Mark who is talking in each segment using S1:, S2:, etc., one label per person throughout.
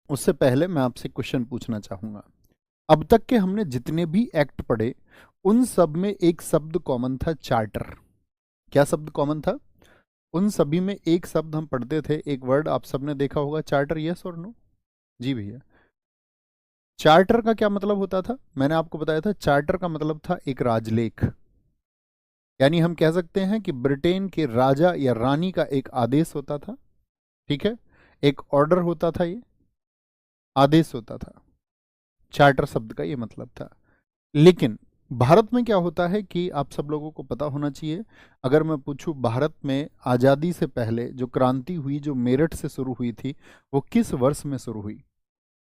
S1: उससे पहले मैं आपसे क्वेश्चन पूछना चाहूंगा। अब तक के हमने जितने भी एक्ट पढ़े उन सब में एक शब्द कॉमन था, चार्टर। क्या शब्द कॉमन था? उन सभी में एक शब्द हम पढ़ते थे, एक वर्ड आप सबने देखा होगा, चार्टर। यस और नो? जी भैया। चार्टर का क्या मतलब होता था? मैंने आपको बताया था, चार्टर का मतलब था एक राजलेख। यानी हम कह सकते हैं कि ब्रिटेन के राजा या रानी का एक आदेश होता था। ठीक है, एक ऑर्डर होता था, ये आदेश होता था। चार्टर शब्द का ये मतलब था। लेकिन भारत में क्या होता है कि आप सब लोगों को पता होना चाहिए। अगर मैं पूछूं, भारत में आज़ादी से पहले जो क्रांति हुई, जो मेरठ से शुरू हुई थी, वो किस वर्ष में शुरू हुई?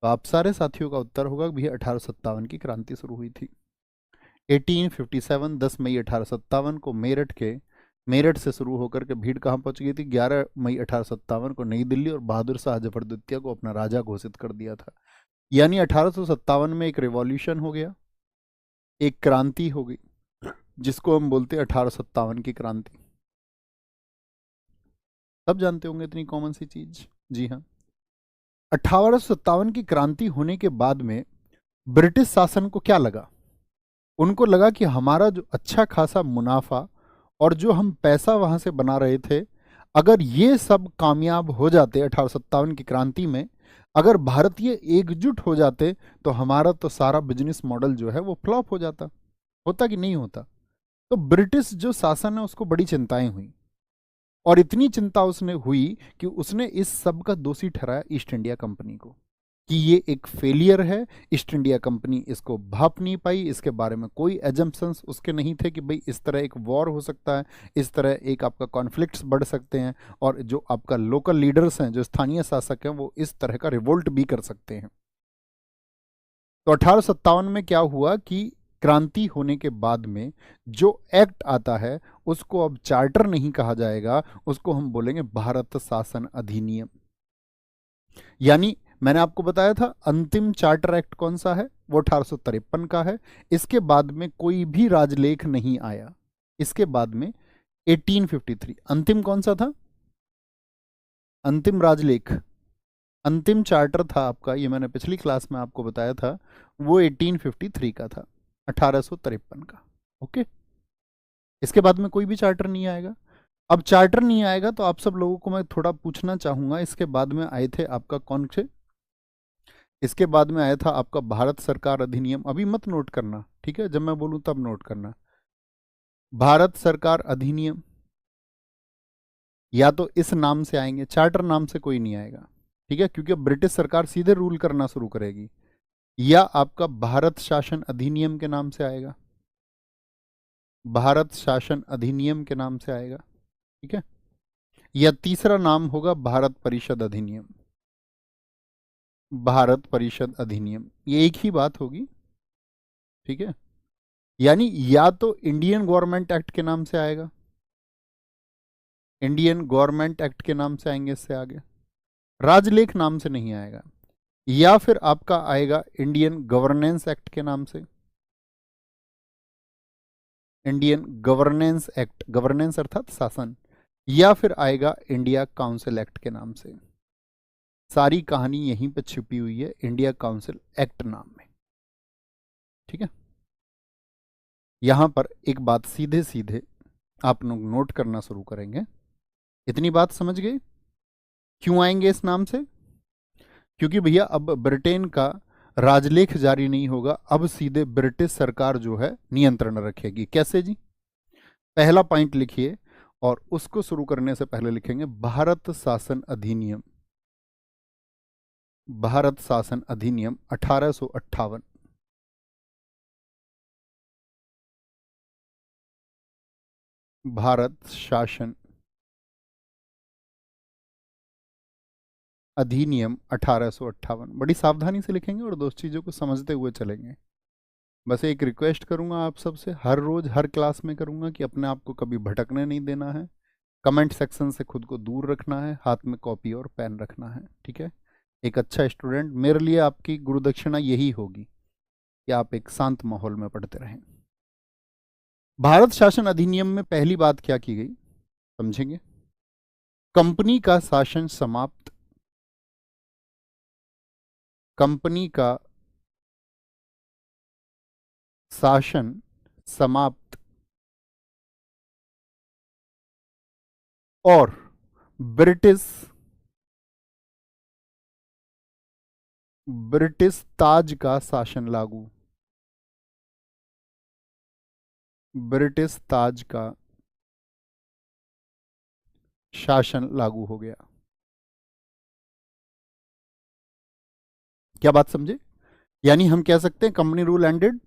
S1: तो आप सारे साथियों का उत्तर होगा भैया 1857 की क्रांति शुरू हुई थी। 1857, 10 मई 1857 को मेरठ से शुरू होकर के भीड़ कहाँ पहुंच गई थी? 11 मई 1857 को नई दिल्ली, और बहादुर शाह जफर द्वितीय को अपना राजा घोषित कर दिया था। यानी 1857 में एक रिवॉल्यूशन हो गया, एक क्रांति हो गई, जिसको हम बोलते हैं 1857 की क्रांति। सब जानते होंगे इतनी कॉमन सी चीज। जी हाँ। 1857 की क्रांति होने के बाद में ब्रिटिश शासन को क्या लगा? उनको लगा कि हमारा जो अच्छा खासा मुनाफा और जो हम पैसा वहां से बना रहे थे, अगर ये सब कामयाब हो जाते 1857 की क्रांति में, अगर भारतीय एकजुट हो जाते, तो हमारा तो सारा बिजनेस मॉडल जो है वो फ्लॉप हो जाता। होता कि नहीं होता? तो ब्रिटिश जो शासन है उसको बड़ी चिंताएं हुई, और इतनी चिंता उसने हुई कि उसने इस सब का दोषी ठहराया ईस्ट इंडिया कंपनी को, कि ये एक फेलियर है। ईस्ट इंडिया कंपनी इसको भाप नहीं पाई, इसके बारे में कोई एजम्पशंस उसके नहीं थे कि भाई इस तरह एक वॉर हो सकता है, इस तरह एक आपका कॉन्फ्लिक्ट्स बढ़ सकते हैं, और जो आपका लोकल लीडर्स हैं, जो स्थानीय शासक हैं, वो इस तरह का रिवोल्ट भी कर सकते हैं। तो 1857 में क्या हुआ कि क्रांति होने के बाद में जो एक्ट आता है उसको अब चार्टर नहीं कहा जाएगा, उसको हम बोलेंगे भारत शासन अधिनियम। यानी मैंने आपको बताया था अंतिम चार्टर एक्ट कौन सा है, वो 1853 का है। इसके बाद में कोई भी राजलेख नहीं आया। इसके बाद में 1853 अंतिम कौन सा था? अंतिम राजलेख, अंतिम चार्टर था आपका, ये मैंने पिछली क्लास में आपको बताया था, वो 1853 का था, 1853 का। ओके। इसके बाद में कोई भी चार्टर नहीं आएगा। अब चार्टर नहीं आएगा तो आप सब लोगों को मैं थोड़ा पूछना चाहूंगा, इसके बाद में आए थे आपका कौन से? इसके बाद में आया था आपका भारत सरकार अधिनियम। अभी मत नोट करना, ठीक है, जब मैं बोलूं तब नोट करना। भारत सरकार अधिनियम, या तो इस नाम से आएंगे, चार्टर नाम से कोई नहीं आएगा, ठीक है, क्योंकि अब ब्रिटिश सरकार सीधे रूल करना शुरू करेगी। या आपका भारत शासन अधिनियम के नाम से आएगा, भारत शासन अधिनियम के नाम से आएगा, ठीक है। या तीसरा नाम होगा भारत परिषद अधिनियम, भारत परिषद अधिनियम, ये एक ही बात होगी, ठीक है। यानी या तो इंडियन गवर्नमेंट एक्ट के नाम से आएगा, इंडियन गवर्नमेंट एक्ट के नाम से आएंगे, इससे आगे राजलेख नाम से नहीं आएगा। या फिर आपका आएगा इंडियन गवर्नेंस एक्ट के नाम से, इंडियन गवर्नेंस एक्ट, गवर्नेंस अर्थात शासन। या फिर आएगा इंडिया काउंसिल एक्ट के नाम से। सारी कहानी यहीं पे छिपी हुई है, इंडिया काउंसिल एक्ट नाम में, ठीक है। यहां पर एक बात सीधे सीधे आप लोग नोट करना शुरू करेंगे। इतनी बात समझ गए क्यों आएंगे इस नाम से? क्योंकि भैया अब ब्रिटेन का राजलेख जारी नहीं होगा, अब सीधे ब्रिटिश सरकार जो है नियंत्रण रखेगी। कैसे जी? पहला पॉइंट लिखिए, और उसको शुरू करने से पहले लिखेंगे भारत शासन अधिनियम, भारत शासन अधिनियम 1858। भारत शासन अधिनियम 1858, बड़ी सावधानी से लिखेंगे और दोस्त चीज़ों को समझते हुए चलेंगे। बस एक रिक्वेस्ट करूंगा आप सबसे, हर रोज़ हर क्लास में करूंगा, कि अपने आप को कभी भटकने नहीं देना है, कमेंट सेक्शन से खुद को दूर रखना है, हाथ में कॉपी और पेन रखना है, ठीक है। एक अच्छा स्टूडेंट, मेरे लिए आपकी गुरुदक्षिणा यही होगी कि आप एक शांत माहौल में पढ़ते रहें। भारत शासन अधिनियम में पहली बात क्या की गई, समझेंगे? कंपनी का शासन समाप्त, कंपनी का शासन समाप्त और ब्रिटिश ब्रिटिश ताज का शासन लागू। ब्रिटिश ताज का शासन लागू हो गया। क्या बात समझे? यानी हम कह सकते हैं company rule ended.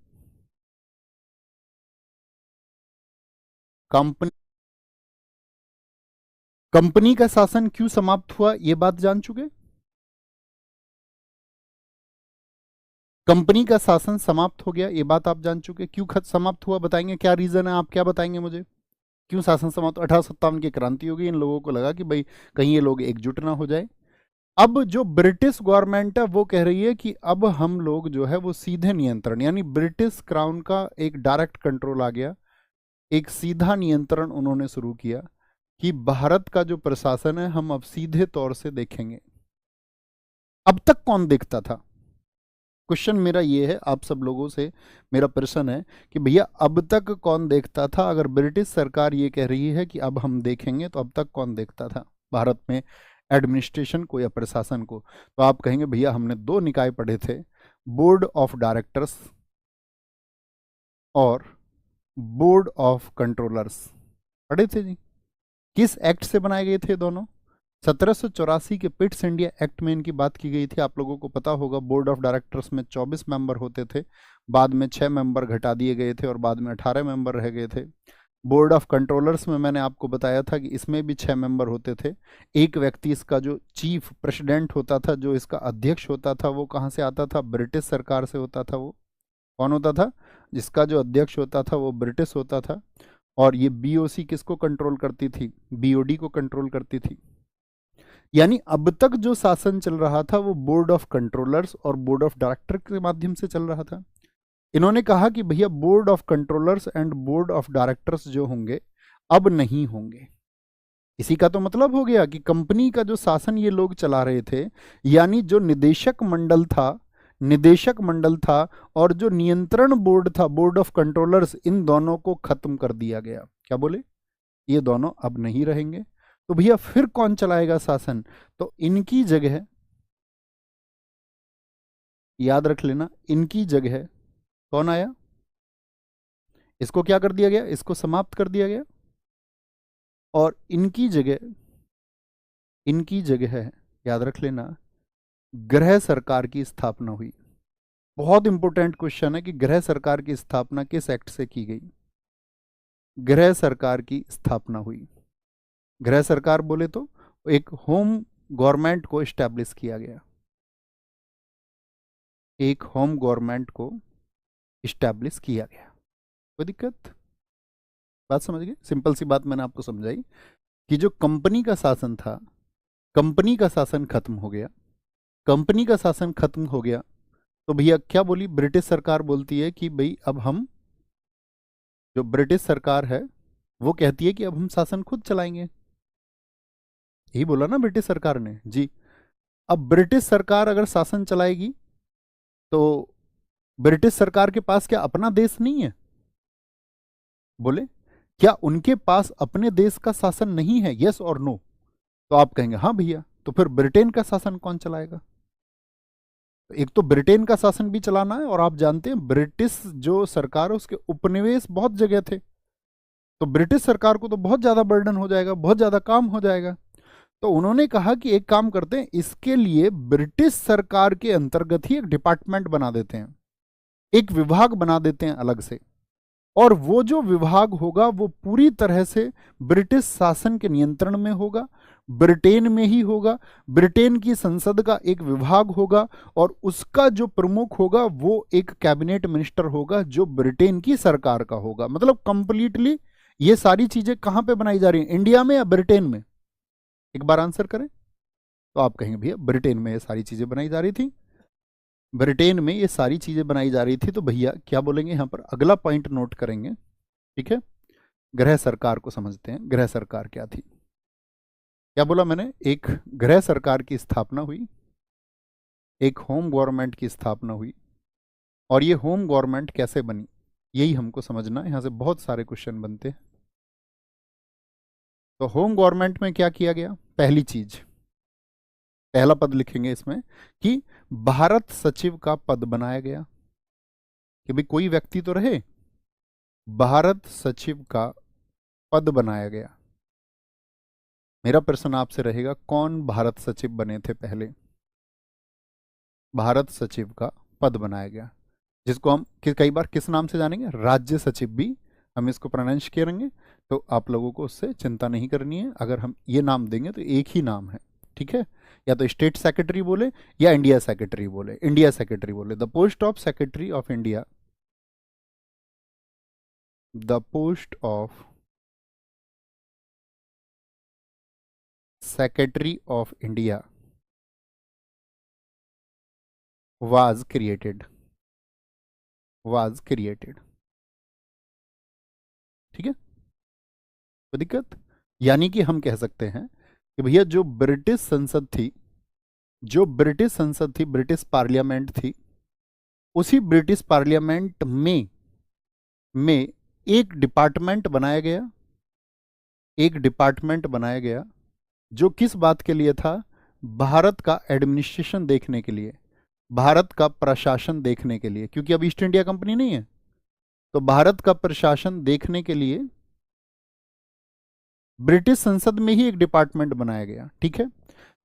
S1: Company company का शासन क्यों समाप्त हुआ ये बात जान चुके? कंपनी का शासन समाप्त हो गया ये बात आप जान चुके। क्यों समाप्त हुआ बताएंगे? क्या रीजन है? आप क्या बताएंगे मुझे? क्यों शासन समाप्त? 1857 की क्रांति हो गई, इन लोगों को लगा कि भाई कहीं ये लोग एकजुट ना हो जाए। अब जो ब्रिटिश गवर्नमेंट है वो कह रही है कि अब हम लोग जो है वो सीधे नियंत्रण, यानी ब्रिटिश क्राउन का एक डायरेक्ट कंट्रोल आ गया, एक सीधा नियंत्रण उन्होंने शुरू किया कि भारत का जो प्रशासन है हम अब सीधे तौर से देखेंगे। अब तक कौन देखता था? क्वेश्चन मेरा ये है, आप सब लोगों से मेरा प्रश्न है कि भैया अब तक कौन देखता था? अगर ब्रिटिश सरकार ये कह रही है कि अब हम देखेंगे, तो अब तक कौन देखता था भारत में एडमिनिस्ट्रेशन को या प्रशासन को? तो आप कहेंगे भैया हमने दो निकाय पढ़े थे, बोर्ड ऑफ डायरेक्टर्स और बोर्ड ऑफ कंट्रोलर्स पढ़े थे जी। किस एक्ट से बनाए गए थे दोनों? 1784 के पिट्स इंडिया एक्ट में इनकी बात की गई थी। आप लोगों को पता होगा बोर्ड ऑफ डायरेक्टर्स में 24 मेंबर होते थे, बाद में 6 मेंबर घटा दिए गए थे और बाद में 18 मेंबर रह गए थे। बोर्ड ऑफ कंट्रोलर्स में मैंने आपको बताया था कि इसमें भी 6 मेंबर होते थे। एक व्यक्ति इसका जो चीफ प्रेसिडेंट होता था, जो इसका अध्यक्ष होता था, वो कहाँ से आता था? ब्रिटिश सरकार से होता था। वो कौन होता था? जिसका जो अध्यक्ष होता था वो ब्रिटिश होता था। और ये बीओसी किसको कंट्रोल करती थी? बीओडी को कंट्रोल करती थी। यानी अब तक जो शासन चल रहा था वो बोर्ड ऑफ कंट्रोलर्स और बोर्ड ऑफ डायरेक्टर के माध्यम से चल रहा था। इन्होंने कहा कि भैया board of controllers and board of directors जो होंगे अब नहीं होंगे। इसी का तो मतलब हो गया कि कंपनी का जो शासन ये लोग चला रहे थे, यानी जो निदेशक मंडल था और जो नियंत्रण बोर्ड था, बोर्ड ऑफ कंट्रोलर्स, इन दोनों को खत्म कर दिया गया। क्या बोले? ये दोनों अब नहीं रहेंगे। तो भैया फिर कौन चलाएगा शासन? तो इनकी जगह, याद रख लेना, इनकी जगह कौन आया? इसको क्या कर दिया गया? इसको समाप्त कर दिया गया और इनकी जगह है, याद रख लेना, गृह सरकार की स्थापना हुई। बहुत इंपॉर्टेंट क्वेश्चन है कि गृह सरकार की स्थापना किस एक्ट से की गई? गृह सरकार की स्थापना हुई। गृह सरकार बोले तो एक होम गवर्नमेंट को स्टैब्लिश किया गया, एक होम गवर्नमेंट को स्टैब्लिश किया गया। कोई दिक्कत? बात समझ गए? सिंपल सी बात मैंने आपको समझाई कि जो कंपनी का शासन था, कंपनी का शासन खत्म हो गया। कंपनी का शासन खत्म हो गया तो भैया क्या बोली ब्रिटिश सरकार? बोलती है कि भाई अब हम, जो ब्रिटिश सरकार है वो कहती है कि अब हम शासन खुद चलाएंगे। यही बोला ना ब्रिटिश सरकार ने जी। अब ब्रिटिश सरकार अगर शासन चलाएगी तो ब्रिटिश सरकार के पास क्या अपना देश नहीं है? बोले क्या उनके पास अपने देश का शासन नहीं है? यस और नो? तो आप कहेंगे हाँ भैया, तो फिर ब्रिटेन का शासन कौन चलाएगा? तो एक तो ब्रिटेन का शासन भी चलाना है, और आप जानते हैं ब्रिटिश जो सरकार है उसके उपनिवेश बहुत जगह थे, तो ब्रिटिश सरकार को तो बहुत ज्यादा बर्डन हो जाएगा, बहुत ज्यादा काम हो जाएगा। तो उन्होंने कहा कि एक काम करते हैं, इसके लिए ब्रिटिश सरकार के अंतर्गत ही एक डिपार्टमेंट बना देते हैं, एक विभाग बना देते हैं अलग से, और वो जो विभाग होगा वो पूरी तरह से ब्रिटिश शासन के नियंत्रण में होगा, ब्रिटेन में ही होगा। ब्रिटेन की संसद का एक विभाग होगा और उसका जो प्रमुख होगा वो एक कैबिनेट मिनिस्टर होगा जो ब्रिटेन की सरकार का होगा। मतलब कंप्लीटली ये सारी चीजें कहां पे बनाई जा रही हैं? इंडिया में या ब्रिटेन में? एक बार आंसर करें। तो आप कहेंगे भैया ब्रिटेन में ये सारी चीजें बनाई जा रही थी, ब्रिटेन में ये सारी चीजें बनाई जा रही थी। तो भैया क्या बोलेंगे यहां पर? अगला पॉइंट नोट करेंगे, ठीक है? गृह सरकार को समझते हैं। गृह सरकार क्या थी? क्या बोला मैंने? एक गृह सरकार की स्थापना हुई एक होम गवर्नमेंट की स्थापना हुई, और ये होम गवर्नमेंट कैसे बनी, यही हमको समझना है। यहाँ से बहुत सारे क्वेश्चन बनते हैं। तो होम गवर्नमेंट में क्या किया गया? पहली चीज, पहला पद लिखेंगे इसमें कि भारत सचिव का पद बनाया गया, कि भाई कोई व्यक्ति तो रहे, भारत सचिव का पद बनाया गया। मेरा प्रश्न आपसे रहेगा, कौन भारत सचिव बने थे पहले? भारत सचिव का पद बनाया गया, जिसको हम कई बार किस नाम से जानेंगे? राज्य सचिव भी हम इसको प्रोनाउंस करेंगे। तो आप लोगों को उससे चिंता नहीं करनी है, अगर हम ये नाम देंगे तो एक ही नाम है, ठीक है? या तो स्टेट सेक्रेटरी बोले या इंडिया सेक्रेटरी बोले। इंडिया सेक्रेटरी बोले, the post of secretary of India, the post of secretary of India was created, was created। ठीक है, कोई दिक्कत? यानी कि हम कह सकते हैं कि भैया जो ब्रिटिश संसद थी, जो ब्रिटिश संसद थी, ब्रिटिश पार्लियामेंट थी, उसी ब्रिटिश पार्लियामेंट में एक डिपार्टमेंट बनाया गया, एक डिपार्टमेंट बनाया गया जो किस बात के लिए था? भारत का एडमिनिस्ट्रेशन देखने के लिए, भारत का प्रशासन देखने के लिए, क्योंकि अब ईस्ट इंडिया कंपनी नहीं है, तो भारत का प्रशासन देखने के लिए ब्रिटिश संसद में ही एक डिपार्टमेंट बनाया गया। ठीक है,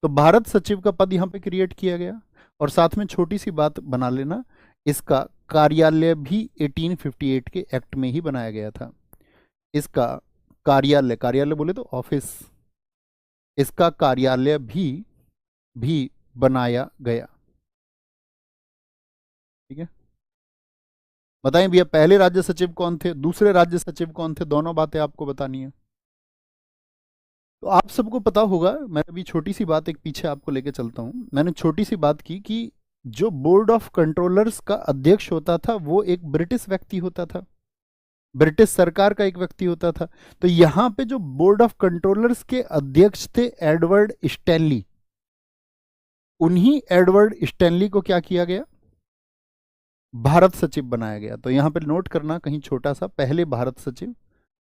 S1: तो भारत सचिव का पद यहां पे क्रिएट किया गया। और साथ में छोटी सी बात बना लेना, इसका कार्यालय भी 1858 के एक्ट में ही बनाया गया था। इसका कार्यालय, कार्यालय बोले तो ऑफिस, इसका कार्यालय भी बनाया गया। ठीक है, बताएं भैया पहले राज्य सचिव कौन थे, दूसरे राज्य सचिव कौन थे? दोनों बातें आपको बतानी है। तो आप सबको पता होगा, मैं अभी छोटी सी बात एक पीछे आपको लेके चलता हूं। मैंने छोटी सी बात की कि जो बोर्ड ऑफ कंट्रोलर्स का अध्यक्ष होता था वो एक ब्रिटिश व्यक्ति होता था, ब्रिटिश सरकार का एक व्यक्ति होता था। तो यहां पे जो बोर्ड ऑफ कंट्रोलर्स के अध्यक्ष थे एडवर्ड स्टैनली, उन्हीं एडवर्ड स्टैनली को क्या किया गया? भारत सचिव बनाया गया। तो यहां पे नोट करना कहीं छोटा सा, पहले भारत सचिव,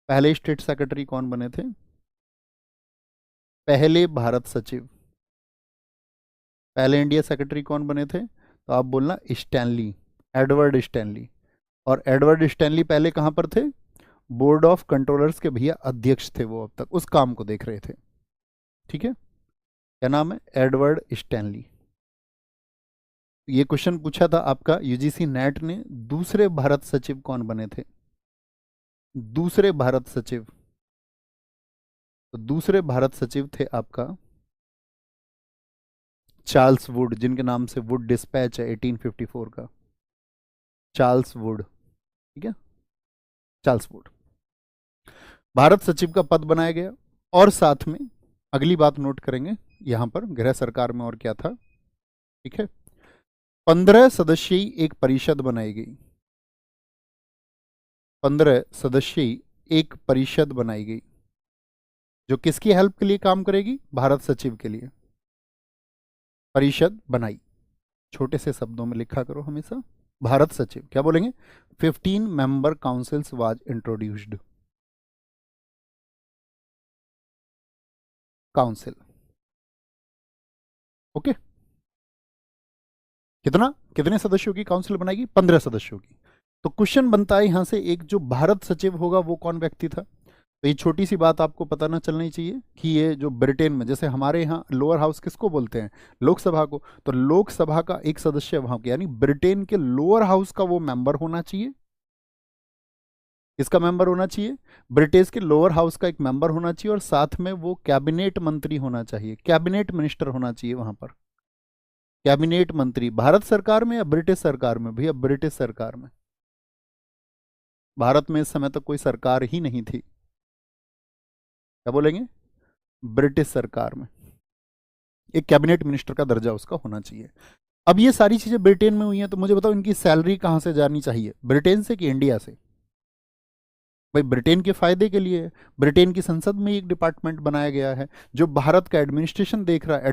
S1: पहले स्टेट सेक्रेटरी कौन बने थे? पहले भारत सचिव, पहले इंडिया सेक्रेटरी कौन बने थे? तो आप बोलना स्टैनली, एडवर्ड स्टैनली। और एडवर्ड स्टैनली पहले कहां पर थे? बोर्ड ऑफ कंट्रोलर्स के भैया अध्यक्ष थे वो, अब तक उस काम को देख रहे थे। ठीक है, क्या नाम है? Edward Stanley. ये क्वेश्चन पूछा था आपका यूजीसी नेट ने, दूसरे भारत सचिव कौन बने थे? दूसरे भारत सचिव, तो दूसरे भारत सचिव थे आपका चार्ल्स वुड, जिनके नाम से वुड डिस्पैच है 1854 का, चार्ल्स वुड। ठीक है, चार्ल्स वुड भारत सचिव का पद बनाया गया। और साथ में अगली बात नोट करेंगे यहां पर, गृह सरकार में और क्या था? ठीक है, 15 सदस्यीय एक परिषद बनाई गई, 15 सदस्यीय एक परिषद बनाई गई जो किसकी हेल्प के लिए काम करेगी? भारत सचिव के लिए परिषद बनाई। छोटे से शब्दों में लिखा करो हमेशा, भारत सचिव। क्या बोलेंगे? 15 member councils was introduced, council. Okay, कितना, कितने सदस्यों की काउंसिल बनाएगी? 15 सदस्यों की। तो क्वेश्चन बनता है यहां से, एक जो भारत सचिव होगा वो कौन व्यक्ति था? तो ये छोटी सी बात आपको पता ना चलनी चाहिए कि ये जो ब्रिटेन में, जैसे हमारे यहाँ लोअर हाउस किसको बोलते हैं? लोकसभा को। तो लोकसभा का एक सदस्य वहां के, यानी ब्रिटेन के लोअर हाउस का वो मेंबर होना चाहिए। किसका मेंबर होना चाहिए? ब्रिटिश के लोअर हाउस का एक मेंबर होना चाहिए, और साथ में वो कैबिनेट मंत्री होना चाहिए, कैबिनेट मिनिस्टर होना चाहिए वहां पर। कैबिनेट मंत्री भारत सरकार में या ब्रिटिश सरकार में? भैया ब्रिटिश सरकार में। भारत में इस समय तक कोई सरकार ही नहीं थी, क्या बोलेंगे? ब्रिटिश सरकार में एक कैबिनेट मिनिस्टर का दर्जा उसका होना चाहिए। अब ये सारी चीजें ब्रिटेन में हुई हैं, तो मुझे बताओ इनकी सैलरी कहां से जानी चाहिए? ब्रिटेन से कि इंडिया से? भाई ब्रिटेन के फायदे के लिए, ब्रिटेन की संसद में एक डिपार्टमेंट बनाया गया है जो भारत का एडमिनिस्ट्रेशन देख रहा है।